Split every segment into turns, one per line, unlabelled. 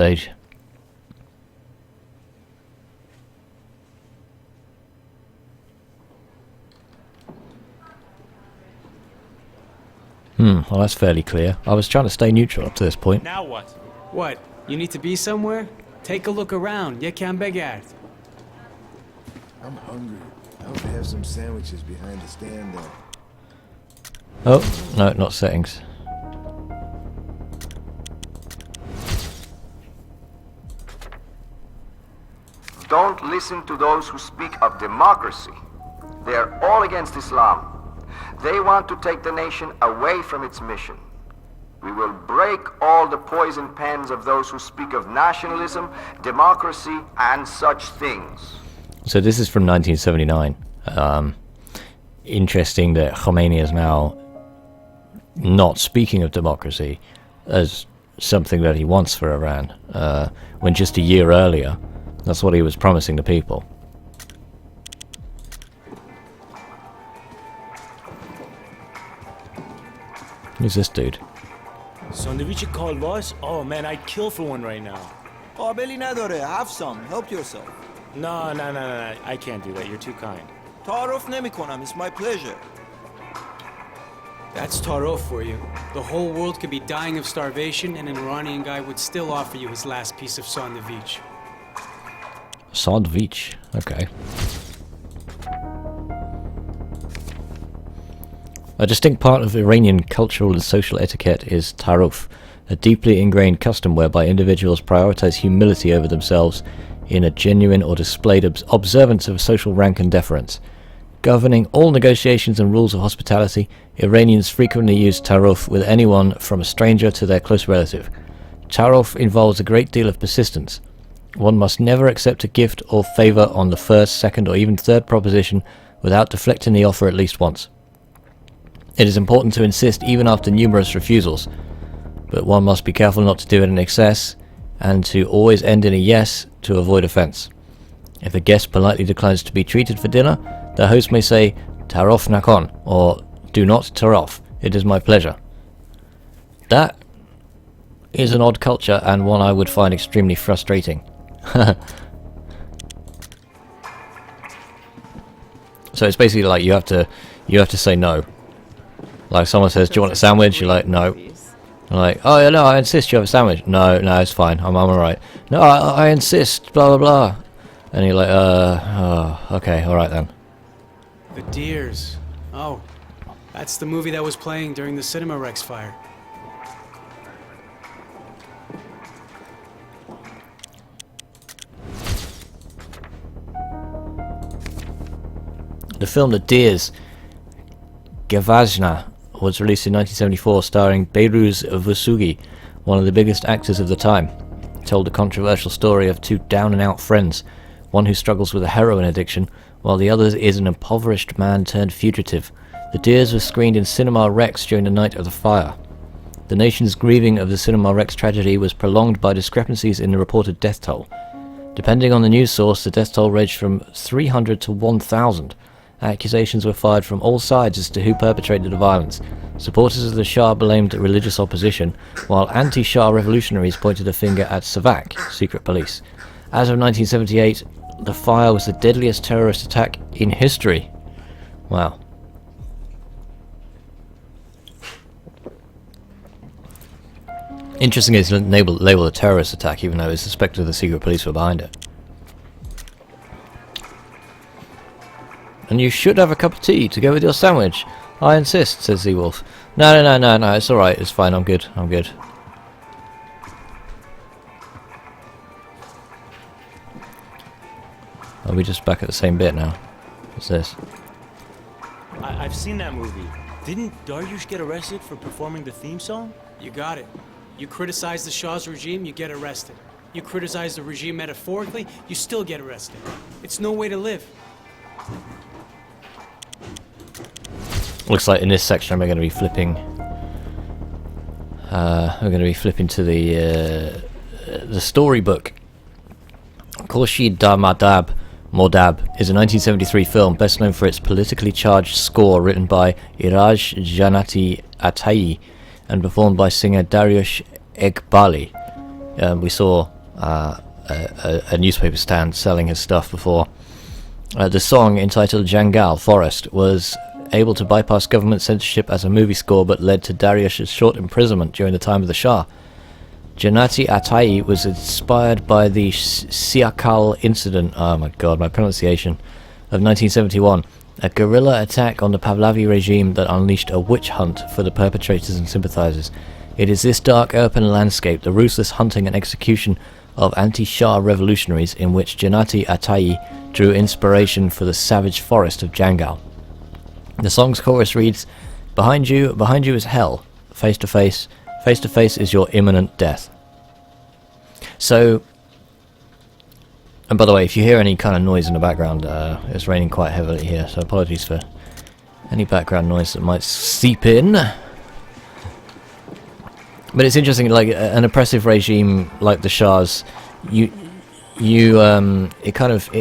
stage. Well, that's fairly clear. I was trying to stay neutral up to this point.
Now what?
What? You need to be somewhere? Take a look around. Yekam Begard.
I'm hungry. I hope they have some sandwiches behind the stand there.
Oh, no, not settings.
Don't listen to those who speak of democracy. They are all against Islam. They want to take the nation away from its mission. We will break all the poison pens of those who speak of nationalism, democracy, and such things.
So this is from 1979. Interesting that Khomeini is now not speaking of democracy as something that he wants for Iran, when just a year earlier, that's what he was promising the people. Who's this dude?
Sandvichi called boss? Oh man, I'd kill for one right now.
قابلی نداره. Have some. Help yourself.
No, I can't do that. You're too kind.
تعارف نمی‌کنم. It's my pleasure.
That's Tarof for you. The whole world could be dying of starvation, and an Iranian guy would still offer you his last piece of sandwich.
Sandwich, okay. A distinct part of Iranian cultural and social etiquette is taruf, a deeply ingrained custom whereby individuals prioritize humility over themselves in a genuine or displayed observance of social rank and deference. Governing all negotiations and rules of hospitality, Iranians frequently use taruf with anyone from a stranger to their close relative. Taruf involves a great deal of persistence. One must never accept a gift or favor on the first, second, or even third proposition without deflecting the offer at least once. It is important to insist even after numerous refusals, but one must be careful not to do it in excess, and to always end in a yes to avoid offence. If a guest politely declines to be treated for dinner, the host may say, "Tarof nakon," or "Do not tarof, it is my pleasure." That is an odd culture, and one I would find extremely frustrating. So it's basically like you have to say no. Like someone says, "Do you want a sandwich?" You're like, "No." I'm like, "Oh yeah, no, I insist you have a sandwich." No, it's fine. I'm alright. "No, I insist." Blah blah blah. And you're like, oh, okay, alright then.
The Deers. Oh, that's the movie that was playing during the Cinema Rex fire.
The film The Deers, Gavajna, was released in 1974, starring Behrooz Vossoughi, one of the biggest actors of the time. It told the controversial story of two down-and-out friends, one who struggles with a heroin addiction, while the other is an impoverished man turned fugitive. The Deers was screened in Cinema Rex during the night of the fire. The nation's grieving of the Cinema Rex tragedy was prolonged by discrepancies in the reported death toll. Depending on the news source, the death toll ranged from 300 to 1,000. Accusations were fired from all sides as to who perpetrated the violence. Supporters of the Shah blamed religious opposition, while anti-Shah revolutionaries pointed a finger at SAVAK, secret police. As of 1978, the fire was the deadliest terrorist attack in history. Wow. Interesting is labeled a terrorist attack, even though it's suspected the secret police were behind it. And you should have a cup of tea to go with your sandwich. I insist, says Zeewolf. No, it's alright, it's fine, I'm good. Are we just back at the same bit now? What's this?
I've seen that movie. Didn't Daryush get arrested for performing the theme song?
You got it. You criticize the Shah's regime, you get arrested. You criticize the regime metaphorically, you still get arrested. It's no way to live.
Looks like in this section we're going to be flipping. To the storybook. Khorshid Modab is a 1973 film best known for its politically charged score written by Iraj Janati Atayi and performed by singer Daryush Eghbali. We saw a newspaper stand selling his stuff before. The song, entitled Jangal Forest, was able to bypass government censorship as a movie score, but led to Dariush's short imprisonment during the time of the Shah. Janati Atai was inspired by the Siakal incident, oh my god, my pronunciation, of 1971, a guerrilla attack on the Pahlavi regime that unleashed a witch hunt for the perpetrators and sympathizers. It is this dark urban landscape, the ruthless hunting and execution of anti-Shah revolutionaries, in which Janati Atai drew inspiration for the savage forest of Jangal. The song's chorus reads, behind you is hell, face to face is your imminent death. So, and by the way, if you hear any kind of noise in the background, it's raining quite heavily here, so apologies for any background noise that might seep in. But it's interesting, like an oppressive regime like the Shah's, it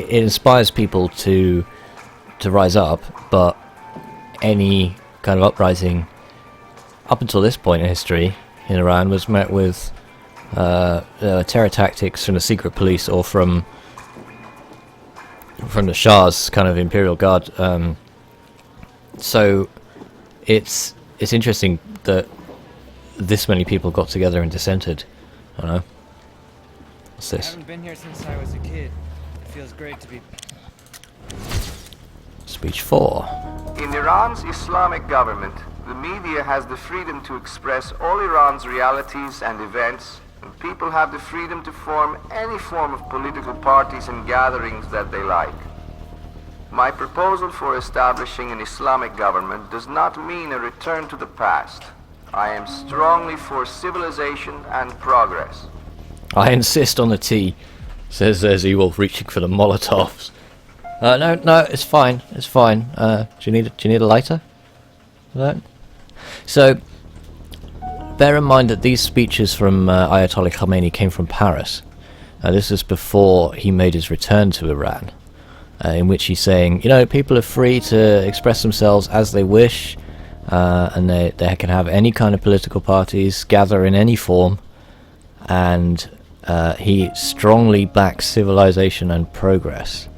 inspires people to rise up, but any kind of uprising up until this point in history in Iran was met with terror tactics from the secret police or from the Shah's kind of imperial guard. So it's interesting that this many people got together and dissented. I don't know. What's
I
this?
haven't been here since I was a kid. It feels great to be.
Speech 4.
In Iran's Islamic government, the media has the freedom to express all Iran's realities and events, and people have the freedom to form any form of political parties and gatherings that they like. My proposal for establishing an Islamic government does not mean a return to the past. I am strongly for civilization and progress.
I insist on the tea, says Ewolf, reaching for the Molotovs. No, it's fine. It's fine. Do you need a lighter? No. So, bear in mind that these speeches from Ayatollah Khamenei came from Paris. This is before he made his return to Iran, in which he's saying, people are free to express themselves as they wish, and they can have any kind of political parties, gather in any form, and he strongly backs civilization and progress.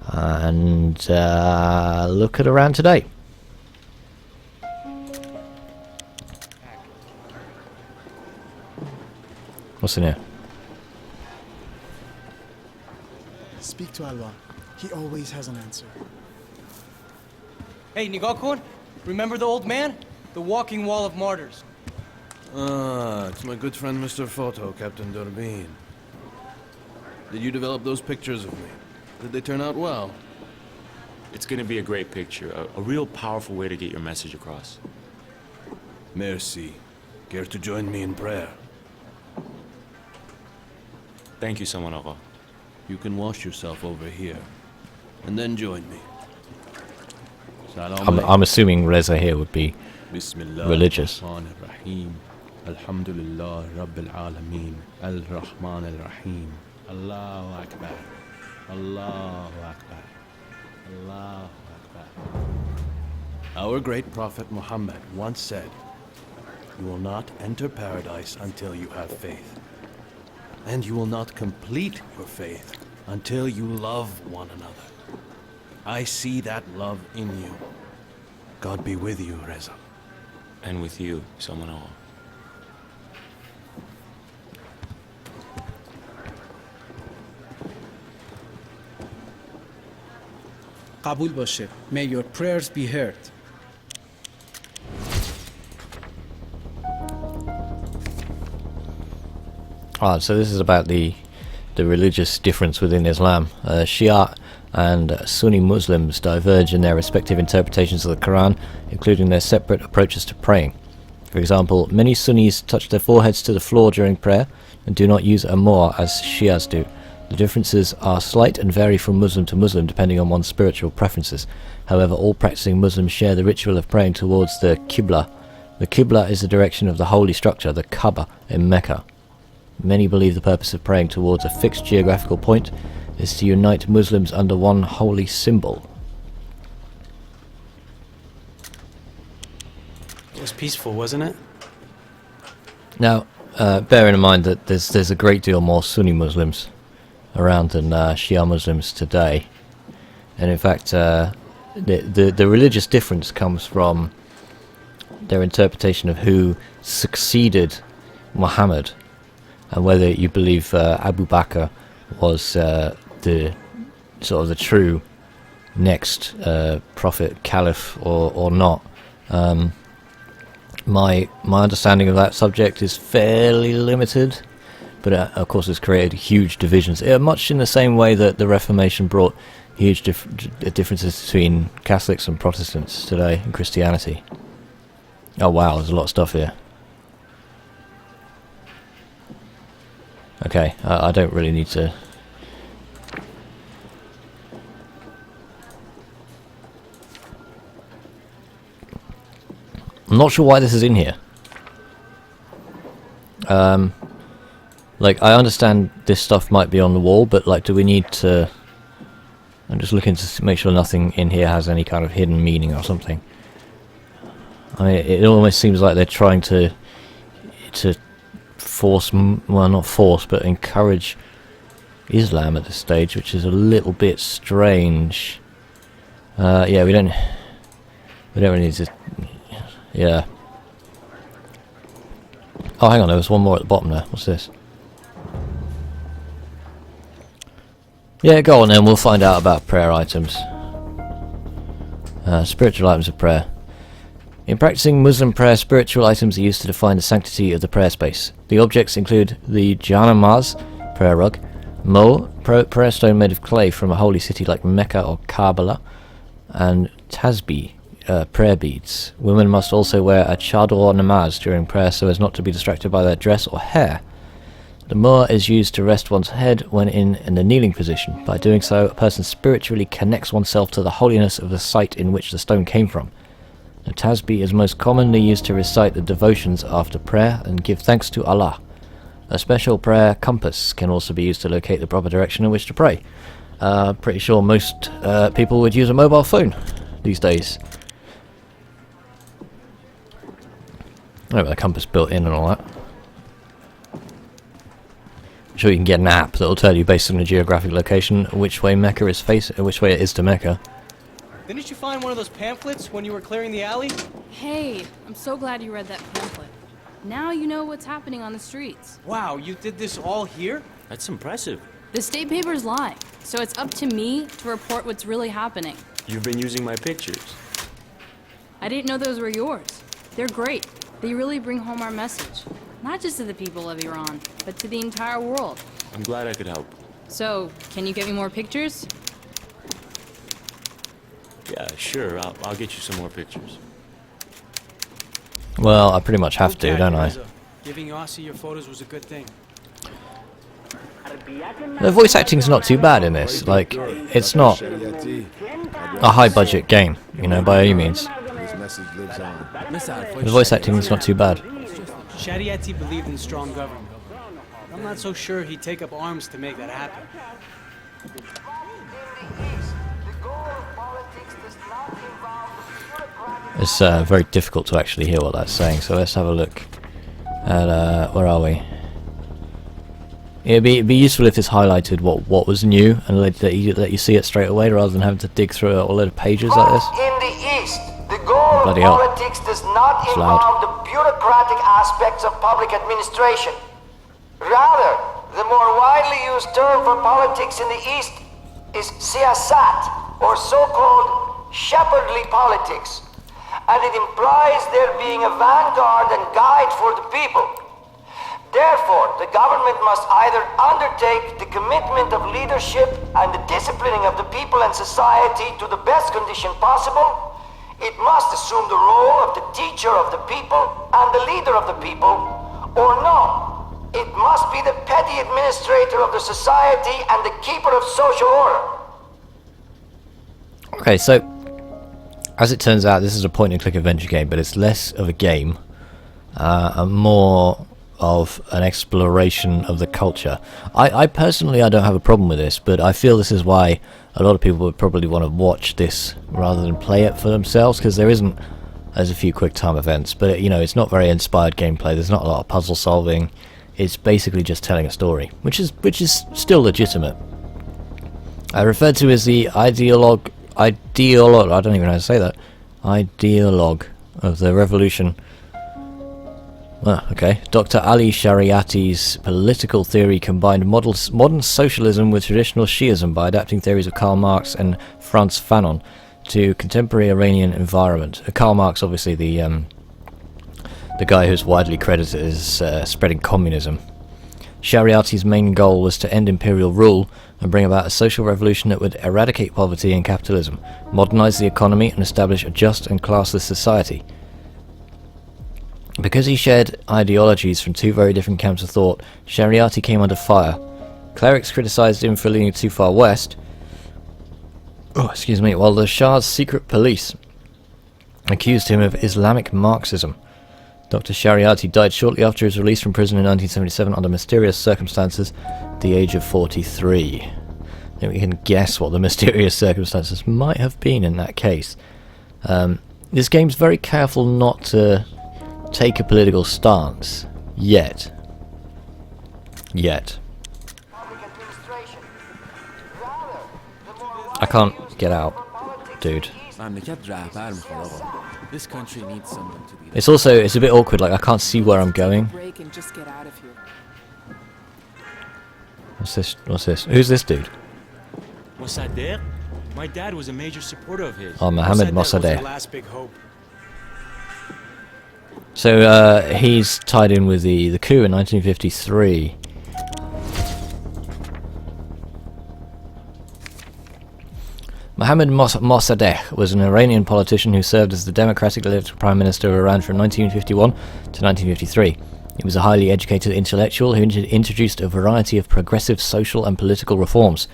And look at Iran today. What's in here?
Speak to Alwa. He always has an answer.
Hey, Nigakun, remember the old man? The walking wall of martyrs.
Ah, it's my good friend Mr. Photo, Captain Durbin. Did you develop those pictures of me? Did they turn out well?
It's gonna be a great picture, a real powerful way to get your message across.
Merci. Care to join me in prayer?
Thank you, Saman Agha.
You can wash yourself over here, and then join me. Salam
I'm assuming Reza here would be
Bismillah
religious.
Rahim. Alhamdulillah Rabbil Alameen. Al-Rahman Al-Rahim. Allahu Akbar. Allahu Akbar. Allahu Akbar. Our great Prophet Muhammad once said, "You will not enter paradise until you have faith. And you will not complete your faith until you love one another. I see that love in you. God be with you, Reza."
And with you, Saman Agha.
قبول باشه. May your prayers be heard.
So this is about the religious difference within Islam. Shia and Sunni Muslims diverge in their respective interpretations of the Quran, including their separate approaches to praying. For example, many Sunnis touch their foreheads to the floor during prayer and do not use amor as Shias do. The differences are slight and vary from Muslim to Muslim depending on one's spiritual preferences. However, all practicing Muslims share the ritual of praying towards the Qibla. The Qibla is the direction of the holy structure, the Kaaba, in Mecca. Many believe the purpose of praying towards a fixed geographical point is to unite Muslims under one holy symbol.
It was peaceful, wasn't it?
Now, bearing in mind that there's a great deal more Sunni Muslims around than Shia Muslims today, and in fact, the religious difference comes from their interpretation of who succeeded Muhammad, and whether you believe Abu Bakr was the sort of the true next prophet, caliph, or not. My understanding of that subject is fairly limited, but of course it's created huge divisions, much in the same way that the Reformation brought huge differences between Catholics and Protestants today in Christianity. Oh wow, there's a lot of stuff here. Okay, I don't really need to... I'm not sure why this is in here. Like, I understand this stuff might be on the wall, but like, do we need to... I'm just looking to make sure nothing in here has any kind of hidden meaning or something. I mean, it almost seems like they're trying to force, well, not force, but encourage Islam at this stage, which is a little bit strange. Yeah, we don't really need to... Yeah. Oh, hang on, there was one more at the bottom there. What's this? Yeah, go on then, we'll find out about prayer items. Spiritual items of prayer. In practicing Muslim prayer, spiritual items are used to define the sanctity of the prayer space. The objects include the janamaz, prayer rug, prayer stone made of clay from a holy city like Mecca or Karbala, and tasbih, prayer beads. Women must also wear a chador namaz during prayer so as not to be distracted by their dress or hair. The muhr is used to rest one's head when in the kneeling position. By doing so, a person spiritually connects oneself to the holiness of the site in which the stone came from. The tasbih is most commonly used to recite the devotions after prayer and give thanks to Allah. A special prayer compass can also be used to locate the proper direction in which to pray. Pretty sure most people would use a mobile phone these days. Oh, the compass built in and all that. I'm sure you can get an app that will tell you based on the geographic location which way Mecca is which way it is to Mecca.
Didn't you find one of those pamphlets when you were clearing the alley?
Hey, I'm so glad you read that pamphlet. Now you know what's happening on the streets.
Wow, you did this all here?
That's impressive.
The state papers lie, so it's up to me to report what's really happening.
You've been using my pictures.
I didn't know those were yours. They're great. They really bring home our message. Not just to the people of Iran, but to the entire world.
I'm glad I could help.
So, can you get me more pictures?
Yeah, sure. I'll get you some more pictures.
Well, I pretty much have to, don't I?
Giving Yossi your photos was a good thing.
The voice acting's not too bad in this. Like, it's not a high-budget game, you know, by any means.
This message lives on.
The voice acting's not too bad.
Shariati believed in strong government. I'm not so sure he'd take up arms to make that happen.
It's very difficult to actually hear what that's saying, so let's have a look at, where are we? It'd be useful if it's highlighted what was new, and that you see it straight away, rather than having to dig through a lot of pages like this.
In the East, the goal of politics does not involve the bureaucratic aspects of public administration. Rather, the more widely used term for politics in the East is siyasat, or so-called shepherdly politics, and it implies there being a vanguard and guide for the people. Therefore, the government must either undertake the commitment of leadership and the disciplining of the people and society to the best condition possible, it must assume the role of the teacher of the people and the leader of the people, or no, it must be the petty administrator of the society and the keeper of social order.
Okay, so as it turns out, this is a point-and-click adventure game, but it's less of a game and more of an exploration of the culture. I personally, I don't have a problem with this, but I feel this is why a lot of people would probably want to watch this rather than play it for themselves, because there isn't There's a few quick time events, but you know, it's not very inspired gameplay. There's not a lot of puzzle solving. It's basically just telling a story, which is still legitimate. I referred to as the ideologue. I don't even know how to say that. Ideologue of the revolution. Ah, okay. Dr. Ali Shariati's political theory combined modern socialism with traditional Shiism by adapting theories of Karl Marx and Frantz Fanon to contemporary Iranian environment. Karl Marx, obviously the guy who's widely credited as spreading communism. Shariati's main goal was to end imperial rule and bring about a social revolution that would eradicate poverty and capitalism, modernize the economy and establish a just and classless society. Because he shared ideologies from two very different camps of thought, Shariati came under fire. Clerics criticized him for leaning too far west, while the Shah's secret police accused him of Islamic Marxism. Dr. Shariati died shortly after his release from prison in 1977 under mysterious circumstances at the age of 43. I think we can guess what the mysterious circumstances might have been in that case. This game's very careful not to take a political stance. Yet. I can't get out, dude.
This country needs someone to be.
It's a bit awkward, like I can't see where I'm going.
Break and just get out of here.
What's this? Who's this dude?
Mossadegh? My dad was a major supporter of his.
Oh, Mohammed Mossadegh.
Last big hope.
So he's tied in with the coup in 1953. Mohammed Mossadegh was an Iranian politician who served as the democratically elected Prime Minister of Iran from 1951 to 1953. He was a highly educated intellectual who introduced a variety of progressive social and political reforms.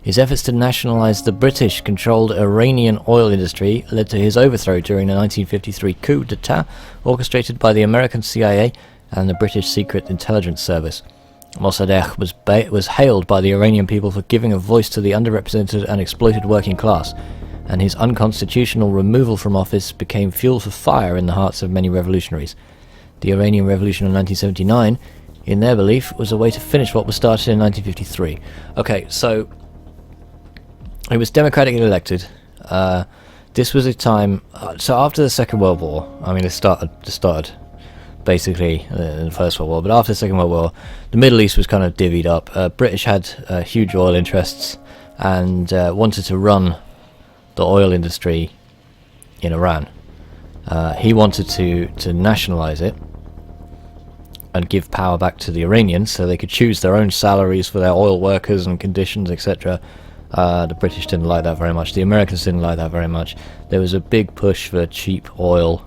His efforts to nationalize the British-controlled Iranian oil industry led to his overthrow during the 1953 coup d'etat orchestrated by the American CIA and the British Secret Intelligence Service. Mossadegh was hailed by the Iranian people for giving a voice to the underrepresented and exploited working class, and his unconstitutional removal from office became fuel for fire in the hearts of many revolutionaries. The Iranian Revolution of 1979, in their belief, was a way to finish what was started in 1953. Okay, so he was democratically elected. This was a time... so after the Second World War, I mean, it started basically in the First World War, but after the Second World War, the Middle East was kind of divvied up. British had huge oil interests and wanted to run the oil industry in Iran. He wanted to nationalize it and give power back to the Iranians so they could choose their own salaries for their oil workers and conditions, etc. The British didn't like that very much. The Americans didn't like that very much. There was a big push for cheap oil.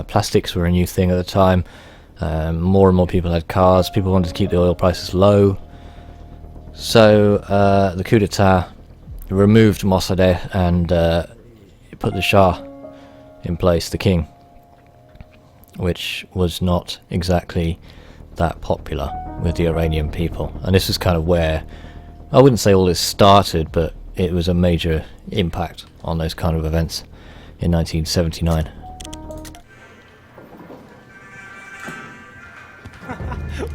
Plastics were a new thing at the time. More and more people had cars. People wanted to keep the oil prices low. So the coup d'etat removed Mossadegh and put the Shah in place, the king, which was not exactly that popular with the Iranian people. And this is kind of where, I wouldn't say all this started, but it was a major impact on those kind of events in 1979.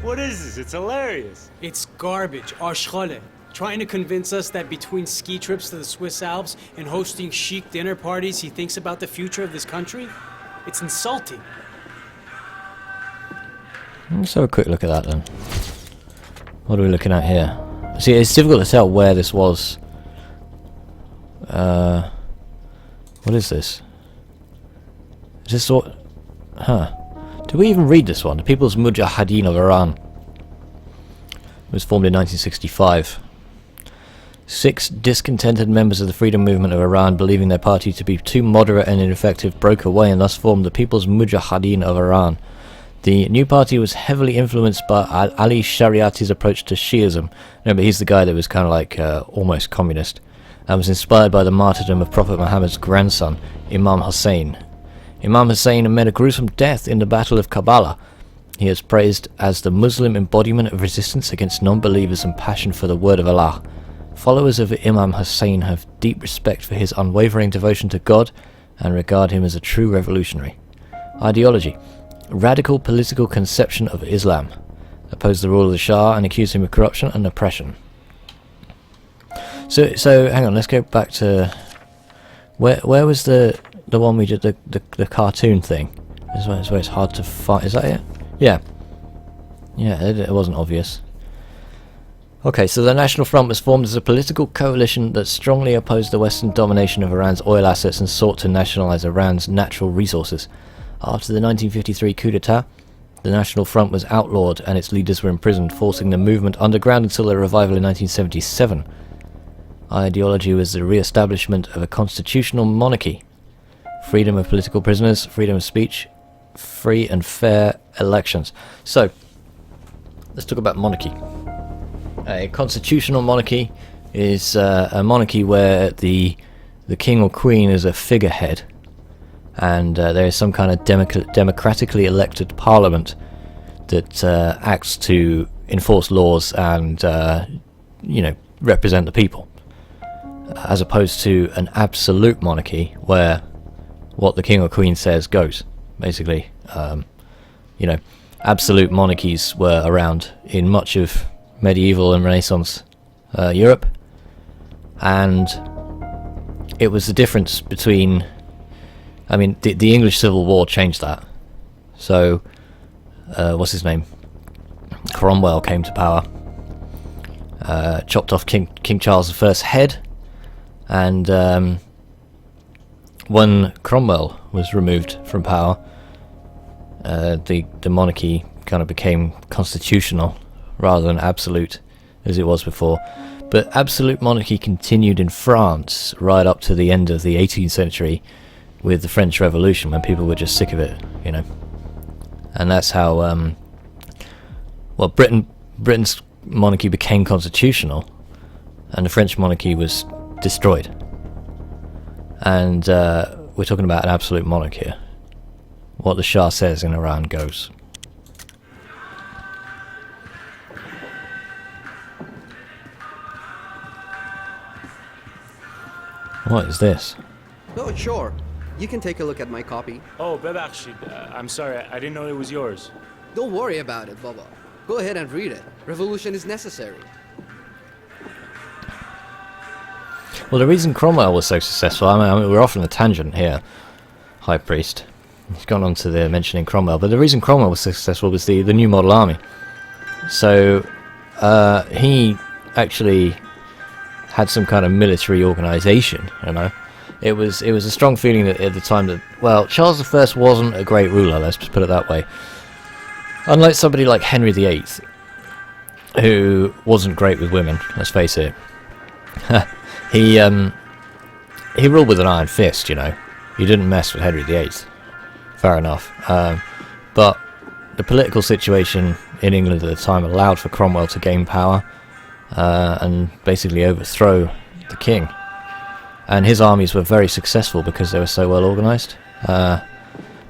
What is this? It's hilarious.
It's garbage. Ashkhale. Trying to convince us that between ski trips to the Swiss Alps and hosting chic dinner parties, he thinks about the future of this country? It's insulting.
Let's have a quick look at that then. What are we looking at here? See, it's difficult to tell where this was. What is this? Is this what? Huh. Do we even read this one? The People's Mujahideen of Iran. It was formed in 1965. 6 discontented members of the freedom movement of Iran, believing their party to be too moderate and ineffective, broke away and thus formed the People's Mujahideen of Iran. The new party was heavily influenced by Ali Shariati's approach to Shiism. Remember, he's the guy that was kind of like almost communist, and was inspired by the martyrdom of Prophet Muhammad's grandson, Imam Hussein. Imam Hussein met a gruesome death in the Battle of Karbala. He is praised as the Muslim embodiment of resistance against non-believers and passion for the word of Allah. Followers of Imam Hussein have deep respect for his unwavering devotion to God and regard him as a true revolutionary. Ideology. Radical political conception of Islam. Opposed the rule of the Shah and accused him of corruption and oppression. So hang on, let's go back to where was the one we did the cartoon thing? This is where it's hard to find. Is that it? Yeah. Yeah, it wasn't obvious. Okay, so the National Front was formed as a political coalition that strongly opposed the Western domination of Iran's oil assets and sought to nationalize Iran's natural resources. After the 1953 coup d'etat, the National Front was outlawed and its leaders were imprisoned, forcing the movement underground until their revival in 1977. Ideology was the re-establishment of a constitutional monarchy, freedom of political prisoners, freedom of speech, free and fair elections. So, let's talk about monarchy. A constitutional monarchy is a monarchy where the king or queen is a figurehead, and there is some kind of democratically elected parliament that acts to enforce laws and represent the people, as opposed to an absolute monarchy where what the king or queen says goes. Basically, absolute monarchies were around in much of medieval and Renaissance Europe, and it was the difference between, the English Civil War changed that. So what's his name, Cromwell came to power, chopped off King Charles I's head, and when Cromwell was removed from power, the monarchy kind of became constitutional rather than absolute as it was before. But absolute monarchy continued in France right up to the end of the 18th century with the French Revolution, when people were just sick of it, and that's how Britain's monarchy became constitutional and the French monarchy was destroyed. And we're talking about an absolute monarch here. What the Shah says in Iran goes. What is this?
Oh, sure. You can take a look at my copy.
Oh, ببخشید. I'm sorry, I didn't know it was yours.
Don't worry about it, Baba. Go ahead and read it. Revolution is necessary.
Well, the reason Cromwell was so successful, we're off on a tangent here, High Priest. He's gone on to the mentioning Cromwell, but the reason Cromwell was successful was the new model army. So, he actually had some kind of military organisation, It was a strong feeling that at the time that, well, Charles I wasn't a great ruler, let's just put it that way. Unlike somebody like Henry VIII, who wasn't great with women, let's face it. He ruled with an iron fist, You didn't mess with Henry VIII. Fair enough. But the political situation in England at the time allowed for Cromwell to gain power and basically overthrow the king. And his armies were very successful because they were so well organised.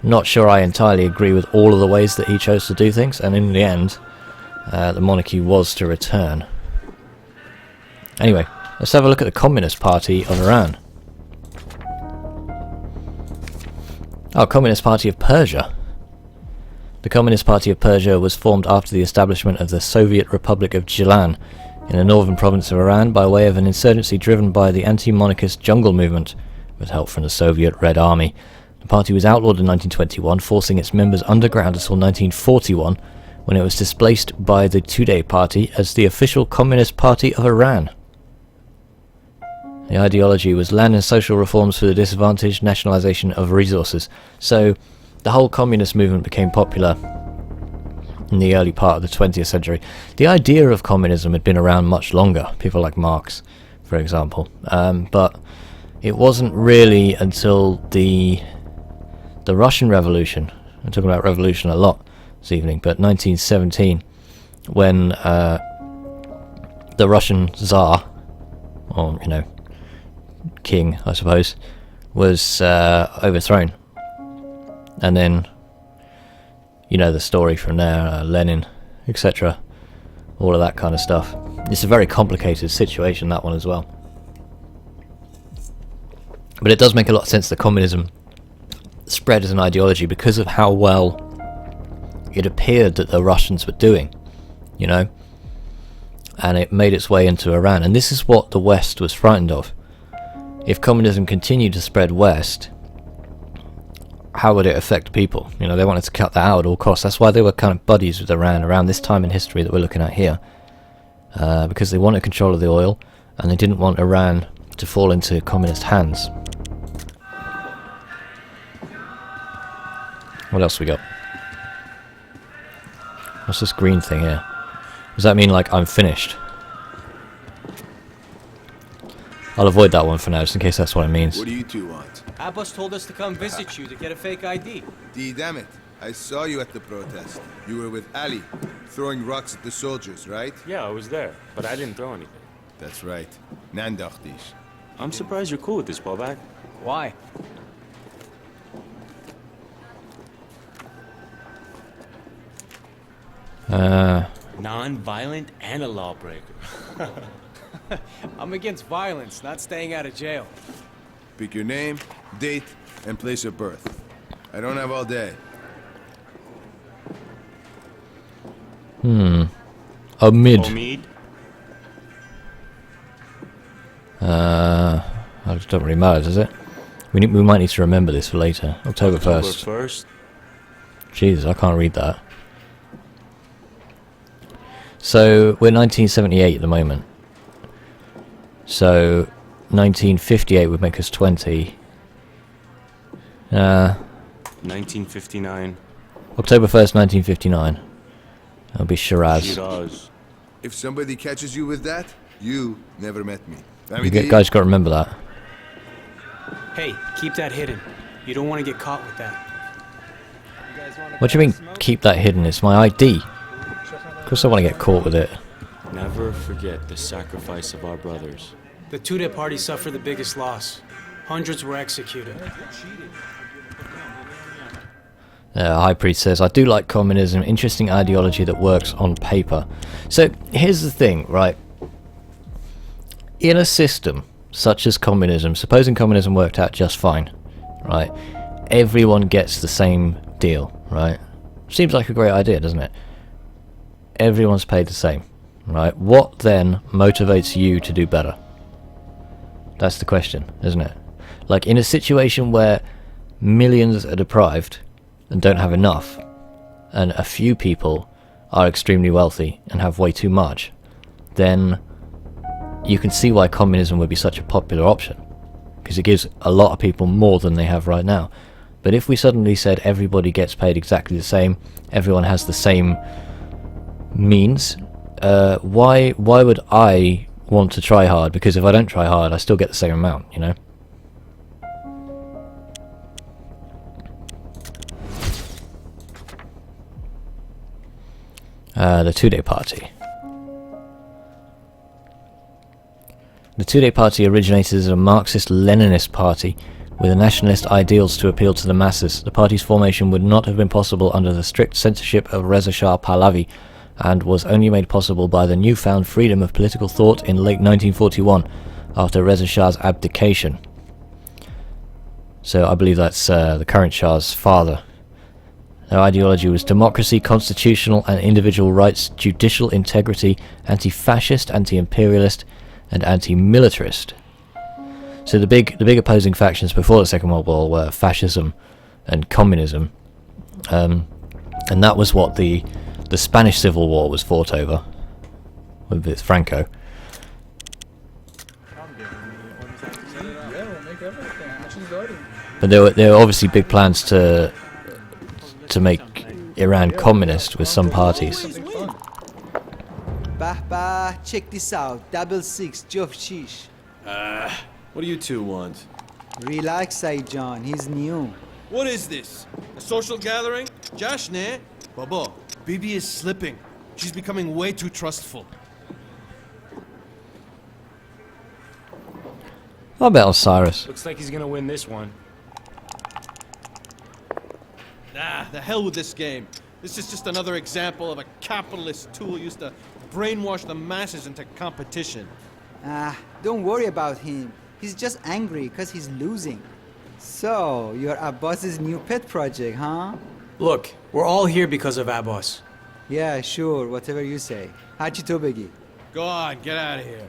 Not sure I entirely agree with all of the ways that he chose to do things, and in the end, the monarchy was to return. Anyway, let's have a look at the Communist Party of Iran. Oh, Communist Party of Persia. The Communist Party of Persia was formed after the establishment of the Soviet Republic of Gilan in the northern province of Iran by way of an insurgency driven by the anti-monarchist jungle movement with help from the Soviet Red Army. The party was outlawed in 1921, forcing its members underground until 1941, when it was displaced by the Tudeh Party as the official Communist Party of Iran. The ideology was land and social reforms for the disadvantaged, nationalization of resources. So the whole communist movement became popular in the early part of the 20th century. The idea of communism had been around much longer, people like Marx, for example. But it wasn't really until the Russian Revolution, I'm talking about revolution a lot this evening, but 1917, when the Russian Tsar, or, king, I suppose, was overthrown. And then, the story from there, Lenin, etc. All of that kind of stuff. It's a very complicated situation, that one as well. But it does make a lot of sense that communism spread as an ideology because of how well it appeared that the Russians were doing, you know, and it made its way into Iran. And this is what the West was frightened of. If communism continued to spread west, how would it affect people? You know, they wanted to cut that out at all costs. That's why they were kind of buddies with Iran around this time in history that we're looking at here, because they wanted control of the oil, and they didn't want Iran to fall into communist hands. What else we got? What's this green thing here? Does that mean, like, I'm finished? I'll avoid that one for now, just in case that's what it means.
What do you two want?
Abbas told us to come visit you to get a fake ID.
Damn it. I saw you at the protest. You were with Ali, throwing rocks at the soldiers, right?
Yeah, I was there, but I didn't throw anything.
That's right. Nandachtish.
I'm surprised you're cool with this, Babak.
Why?
Non-violent and a lawbreaker.
I'm against violence, not staying out of jail.
Pick your name, date, and place of birth. I don't have all day.
Omid. It doesn't really matter, does it? We might need to remember this for later. October 1st. Jesus, I can't read that. So, we're 1978 at the moment. So, 1958 would make us 20.
1959.
October 1st, 1959. That'll be Shiraz.
If somebody catches you with that, you never met me.
You guys got to remember that.
Hey, keep that hidden. You don't want to get caught with that.
What do you mean, keep that hidden? It's my ID. Of course I want to get caught with it.
Never forget the sacrifice of our brothers.
The Tudeh party suffered the biggest loss. Hundreds were executed.
High Priest says, I do like communism, interesting ideology that works on paper. So, here's the thing, right? In a system such as communism, supposing communism worked out just fine, right? Everyone gets the same deal, right? Seems like a great idea, doesn't it? Everyone's paid the same, right? What then motivates you to do better? That's the question, isn't it? Like, in a situation where millions are deprived and don't have enough, and a few people are extremely wealthy and have way too much, then you can see why communism would be such a popular option, because it gives a lot of people more than they have right now. But if we suddenly said everybody gets paid exactly the same, everyone has the same means, why would I want to try hard? Because if I don't try hard, I still get the same amount, you know? The Tudeh Party. The Tudeh Party originated as a Marxist-Leninist party with nationalist ideals to appeal to the masses. The party's formation would not have been possible under the strict censorship of Reza Shah Pahlavi, and was only made possible by the newfound freedom of political thought in late 1941, after Reza Shah's abdication. So I believe that's the current Shah's father. Their ideology was democracy, constitutional and individual rights, judicial integrity, anti-fascist, anti-imperialist, and anti-militarist. So the big opposing factions before the Second World War were fascism and communism, and that was what the Spanish Civil War was fought over with Franco. But there were obviously big plans to make Iran communist with some parties.
Bah, check this out. 66, Jof Shish.
What do you two want?
Relax, Saijan. He's new.
What is this? A social gathering? Jashne? Baba, Bibi is slipping. She's becoming way too trustful.
I'll bet Osiris.
Looks like he's gonna win this one.
Nah, the hell with this game. This is just another example of a capitalist tool used to brainwash the masses into competition.
Don't worry about him. He's just angry because he's losing.
So, you're Abbas's new pet project, huh?
Look, we're all here because of Abbas.
Yeah, sure, whatever you say. Hachi to begi.
Go on, get out of here.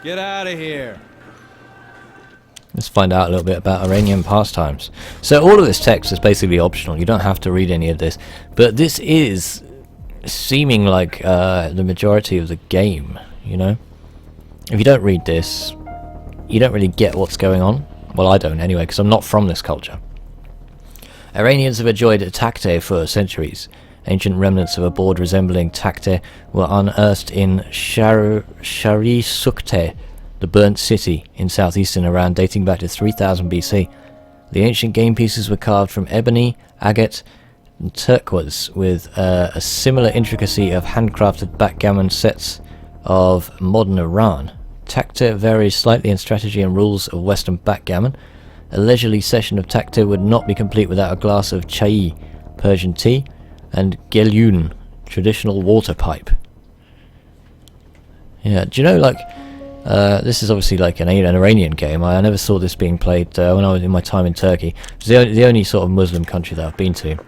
Get out of here.
Let's find out a little bit about Iranian pastimes. So all of this text is basically optional. You don't have to read any of this. But this is seeming like the majority of the game, you know? If you don't read this, you don't really get what's going on. Well, I don't anyway, because I'm not from this culture. Iranians have enjoyed takte for centuries. Ancient remnants of a board resembling takte were unearthed in Shari Sukte, the burnt city in southeastern Iran, dating back to 3000 BC. The ancient game pieces were carved from ebony, agate, and turquoise, with a similar intricacy of handcrafted backgammon sets of modern Iran. Takte varies slightly in strategy and rules of Western backgammon. A leisurely session of takte would not be complete without a glass of chai, Persian tea, and gelyun, traditional water pipe. Yeah, do you know, like, this is obviously like an Iranian game. I never saw this being played when I was in my time in Turkey. It's the only sort of Muslim country that I've been to.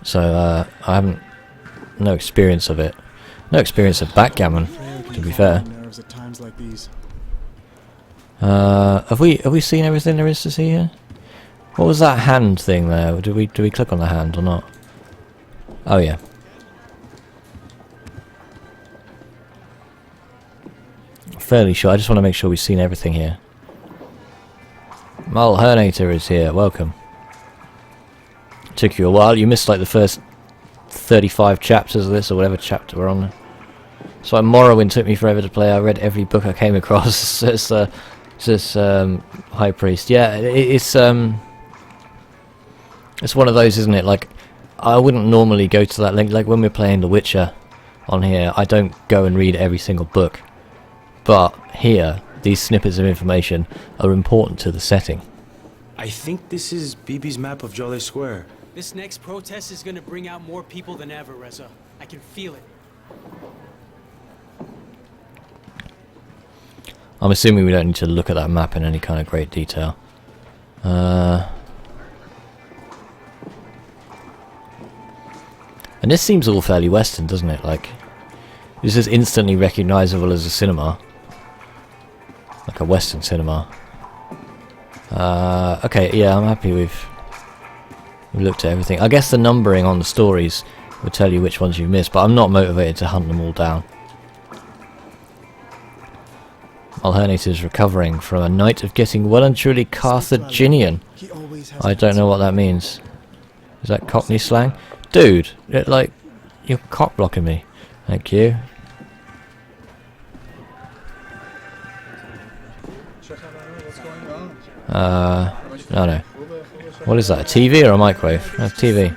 So I haven't, no experience of it. No experience of backgammon, to be fair.
At times like these.
Have we seen everything there is to see here? What was that hand thing there? Do we click on the hand or not? Oh yeah. Fairly sure. I just want to make sure we've seen everything here. Mal Hernator is here. Welcome. Took you a while. You missed like the first 35 chapters of this, or whatever chapter we're on. So Morrowind took me forever to play. I read every book I came across. It's this High Priest. Yeah, it's one of those, isn't it? Like, I wouldn't normally go to that link. Like when we're playing The Witcher on here, I don't go and read every single book. But here, these snippets of information are important to the setting.
I think this is Bibi's map of Jolly Square.
This next protest is gonna bring out more people than ever, Reza. I can feel it.
I'm assuming we don't need to look at that map in any kind of great detail. And this seems all fairly Western, doesn't it? Like, this is instantly recognizable as a cinema. Like a Western cinema. Okay, yeah, I'm happy we've looked at everything. I guess the numbering on the stories will tell you which ones you've missed, but I'm not motivated to hunt them all down. Alhernate is recovering from a night of getting well and truly Carthaginian. I don't know what that means. Is that Cockney slang? Dude, like, you're cock blocking me. Thank you. No. What is that, a TV or a microwave? That's TV.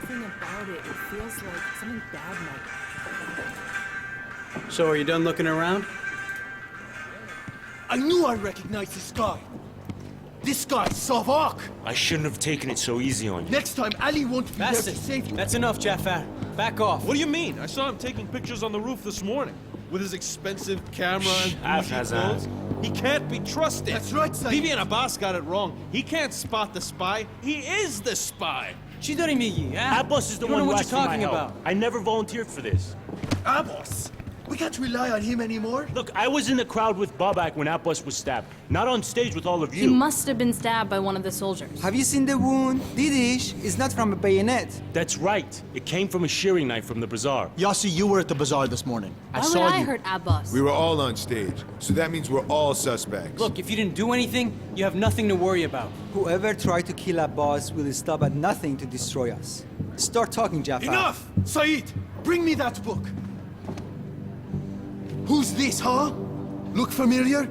So, are you done looking around?
I knew I recognized this guy. This guy's Savak.
I shouldn't have taken it so easy on you.
Next time, Ali won't be there to save you.
That's enough, Jafar. Back off.
What do you mean? I saw him taking pictures on the roof this morning. With his expensive camera and bougie clothes. He can't be trusted.
That's right, Saeed.
Bibi and Abbas got it wrong. He can't spot the spy. He is the spy.
Abbas is the one who asked for my help. I never volunteered for this.
Abbas? We can't rely on him anymore.
Look, I was in the crowd with Babak when Abbas was stabbed. Not on stage with all of you.
He must have been stabbed by one of the soldiers.
Have you seen the wound? Didish is not from a bayonet.
That's right. It came from a shearing knife from the bazaar.
Yassi, you were at the bazaar this morning.
Why would I hurt Abbas?
We were all on stage, so that means we're all suspects.
Look, if you didn't do anything, you have nothing to worry about.
Whoever tried to kill Abbas will stop at nothing to destroy us. Start talking, Jafar.
Enough! Saeed, bring me that book. Who's this, huh? Look familiar?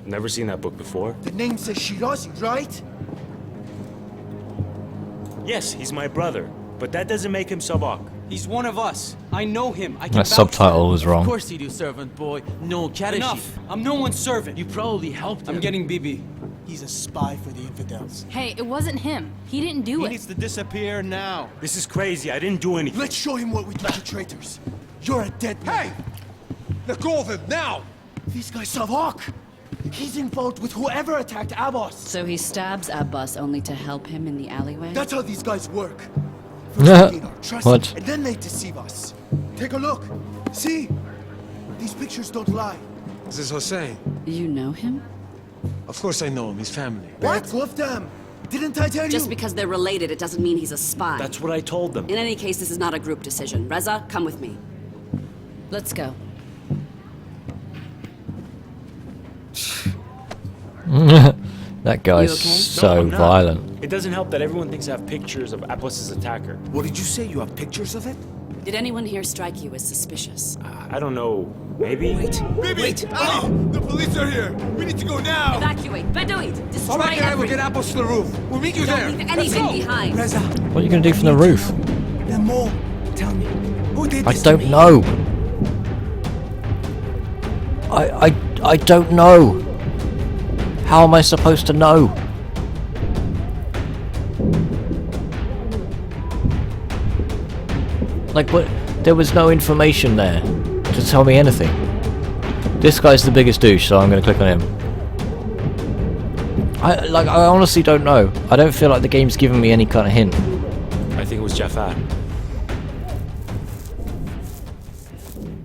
Never seen that book before.
The name says Shirazi, right?
Yes, he's my brother, but that doesn't make him Sabak.
He's one of us. I know him. I can
That subtitle was wrong.
Of course you do, servant boy. No, Karashi.
Enough. I'm no one's servant.
You probably helped him.
I'm getting Bibi.
He's a spy for the infidels.
Hey, it wasn't him. He didn't do
He
it.
needs to disappear now.
This is crazy. I didn't do anything.
Let's show him what we do to traitors. You're a dead man.
Hey! Let go of him, now!
This guy's Savak. He's involved with whoever attacked Abbas.
So he stabs Abbas only to help him in the alleyway?
That's how these guys work. First they gain our trust,
What?
and then they deceive us. Take a look. See? These pictures don't lie.
This is Hossein.
You know him?
Of course I know him. He's family.
What? Two of them. Didn't I tell you?
Just because they're related, it doesn't mean he's a spy.
That's what I told them.
In any case, this is not a group decision. Reza, come with me.
Let's go.
That guy's
No,
so
I'm not.
violent.
It doesn't help that everyone thinks I have pictures of Abbas's attacker.
What did you say? You have pictures of it?
Did anyone here strike you as suspicious?
I don't know. Maybe?
Baby! Ali! The police are here! We need to go now!
Evacuate! Bedouin! Destroy
Alright, guy, we'll
everything!
get Abbas to the roof. We'll meet you
Don't
there.
leave anything behind!
Reza,
What are you going to do from the roof?
then more. Tell me, who did
I
this to
don't
me?
know. I don't know. How am I supposed to know? Like, what? There was no information there to tell me anything. This guy's the biggest douche, so I'm going to click on him. I honestly don't know. I don't feel like the game's giving me any kind of hint.
I think it was Jafar.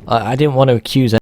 I didn't want to accuse